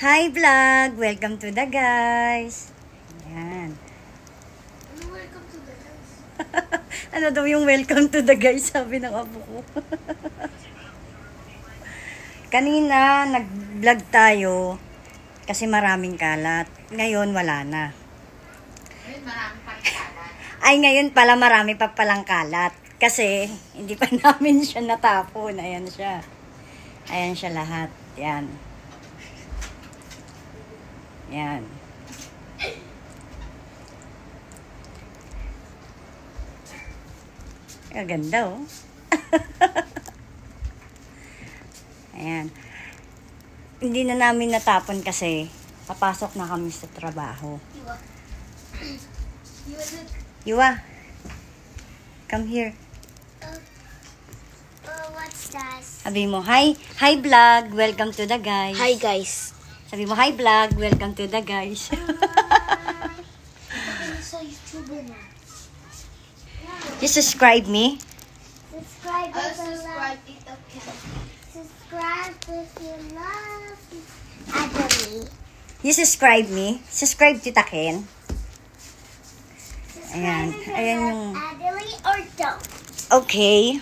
Hi vlog! Welcome to the guys. Ayan. Welcome to the guys. Ano daw yung welcome to the guys, sabi ng apo ko. Kanina, nag-vlog tayo kasi maraming kalat. Ngayon, wala na. Ngayon marami pa rin kalat. Ay, ngayon pala marami pa palang kalat. Kasi, hindi pa namin siya natapon. Ayan siya. Ayan siya lahat. Yan. Yan. Ganda oh. Ayan. Hindi na namin natapon kasi papasok na kami sa trabaho. Yuwa. Come here. What's that? Sabi mo, hi vlog, welcome to the guys. Hi guys. Sabi mo, hi vlog, welcome to the guys. Sa YouTuber na. You subscribe me? Subscribe if you love. Subscribe if you love Adelie. You subscribe me? Subscribe Tita Ken. Ayan. Ayan yung... Adelie or don't. Okay.